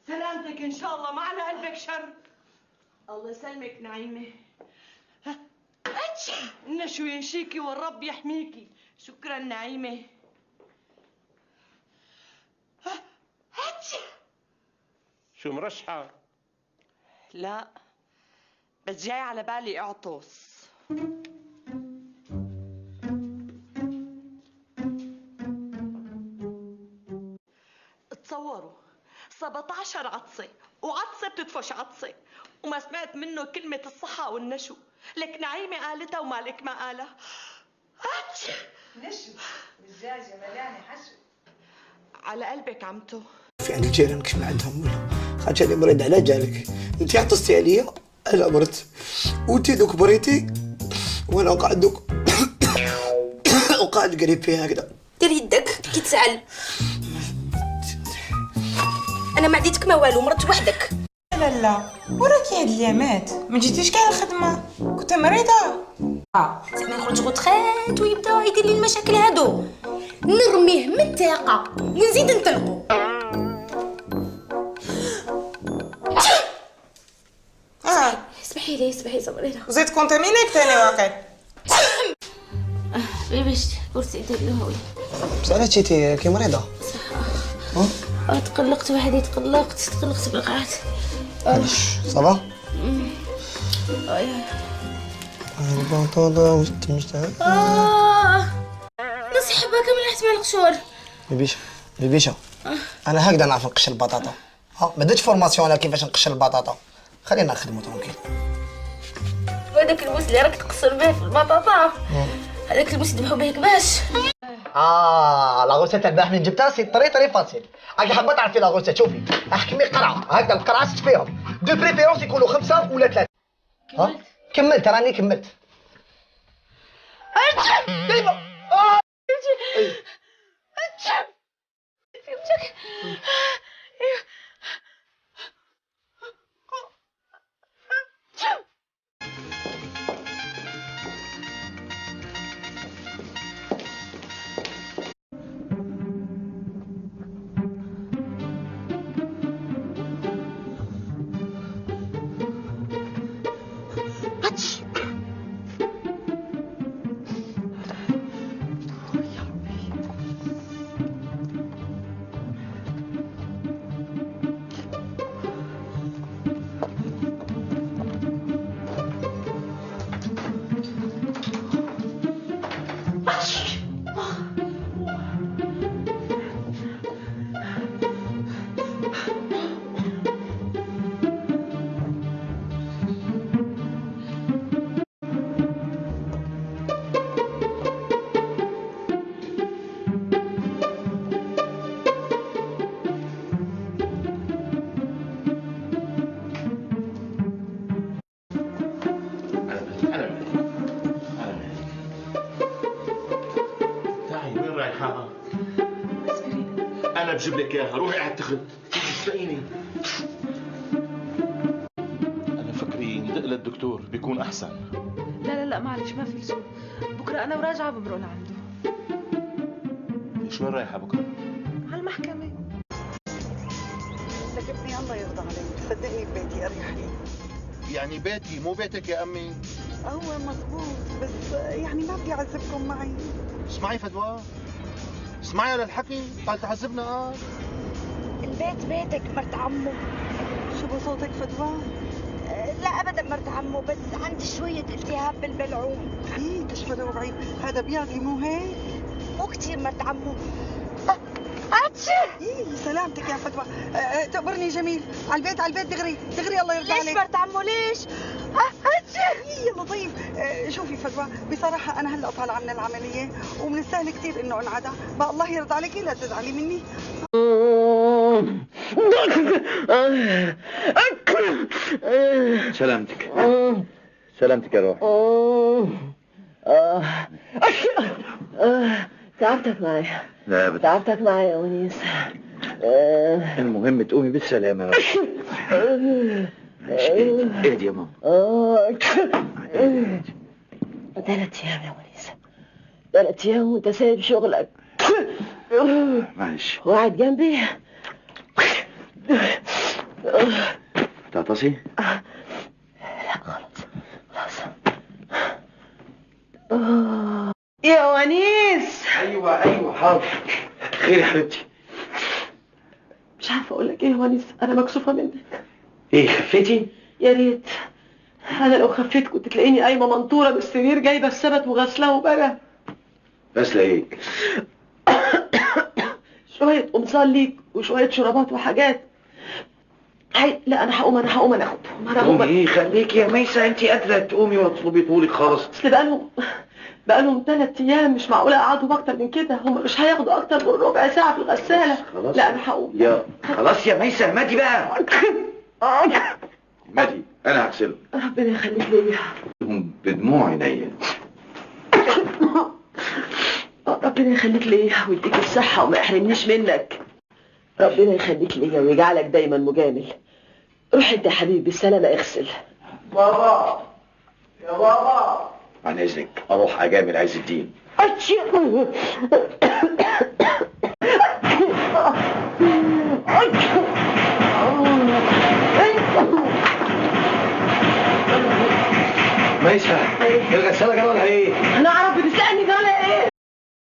سلامتك ان شاء الله، ما على قلبك شر. الله يسلمك نعيمه. النشو ينشيكي والرب يحميكي. شكرا نعيمه. شو مرشحة؟ لا بس جاي على بالي اعطس. تصوروا 17 عطسة وعطسة بتدفش عطسة وما سمعت منه كلمة الصحة والنشو. لك نعيمة قالتها ومالك ما قالها. نشو دجاجة مليانة حشو. على قلبك عمتو. يعني جيرانك ما عندهم ولا خاجاني مريض على جالك. انت عطستي عليا انا مرت وانت دوك بريتي وانا قاعد دوك وقاعد قريب فيها هكذا. دير يدك كي تسعل. انا ما عديتك ما والو، مرت وحدك. لا لا وراكي هاد الايامات ما جيتيش كاع الخدمة، كنت مريضة. زعما يخرج غتخات ويبدا يدير لي المشاكل هادو، نرميه من الثقة ونزيد نطلقو. اسمحي لي صبرينا. وزيد كونتامينيك تاني واقع. باش كرسي دير له هاولي. بس علاش جيتي كي مريضة؟ تقلقت وحدي، تقلقت بالقعد. علاش صافا؟ البطاطا والتمشتة. نسحبها كامل حتى مع القشور. بيبيشة انا هكذا نعرف نقشر البطاطا. ما درتش فورماسيون على كيفاش نقشر البطاطا، خلينا نخدمو ترونكيل. وهذاك الموس اللي راك تقصر به في البطاطا، هذاك الموس يذبحوا به كباش. لا غوسيت البارح من جبتها سي طري فاسيل. هاكي حابه تعرفي لا غوسيت، شوفي احكمي قرعه هكذا، القرعه ست فيهم دو بريفيرونس يكونوا 5 ولا 3. كملت راني كملت. أنا بجيب لك إياها، روحي على التخت، اسمعيني. أنا فكري ندق للدكتور بيكون أحسن. لا معلش ما في لزوم، بكرة أنا وراجعة بمرق لعنده. ليش وين رايحة بكرة؟ على المحكمة. لك ابني الله يرضى عليك، صدقني ببيتي أريح لي. يعني بيتي مو بيتك يا أمي؟ هو مضبوط بس يعني ما بدي أعذبكم معي. اسمعي فدوى، اسمعي على الحكي، قال تعذبنا. البيت بيتك مرت عمو. شو بصوتك فدوى؟ لا ابدا مرت عمو، بس عندي شويه التهاب بالبلعوم. ايه تشفى وبعيد، هذا بياضي مو هيك؟ مو كتير مرت عمو. ايه سلامتك يا فدوى. تقبرني جميل، على البيت دغري الله يرضى عليك. ليش مرت عمو ليش؟ يلا طيب. شوفي فدوى، بصراحة أنا هلا طالعة من العملية ومن السهل كثير إنه انعدى، بقى الله يرضى عليكي لا تزعلي مني. سلامتك. سلامتك يا روح. تعبتك معايا. لا ابدا. تعبتك معايا يا ونيس. المهم تقومي بالسلامة يا روح. اهدي يا ماما. 3 أيام يا ونيس. 3 أيام وانت سايب شغلك. معلش. وقاعد جنبي. تعطسي؟ لا خلاص. يا ونيس. ايوه حاضر. خير يا حبيبتي. مش عارفه اقول لك ايه يا ونيس، انا مكسوفه منك. ايه خفيتي؟ يا ريت. انا لو خفيت كنت تلاقيني قايمه منطوره بالسرير جايبه السبت وغسلاه وبقى غسله ايه؟ شويه قمصان ليك وشويه شرابات وحاجات. لا انا هقوم انا اخدهم. قومي ايه؟ خليكي يا ميسة، انت قادرة تقومي واطلبي طولك خالص. اصل بقالهم 3 ايام، مش معقوله اقعدوا اكتر من كده. هم مش هياخدوا اكتر من ربع ساعه في الغساله. خلاص. لا انا هقوم. خلاص يا ميسة، مادي بقى. مادي انا هغسلهم. ربنا يخليك ليا. هم بدموع عينيا. ربنا يخليك ليا ويديك الصحه وما يحرمنيش منك. ربنا يخليك ليا ويجعلك دايما مجامل. روح انت يا حبيبي بالسلامه اغسل. بابا يا بابا، عن اذنك اروح اجامل عز الدين. ميسة الغسالة جايه ولا ايه؟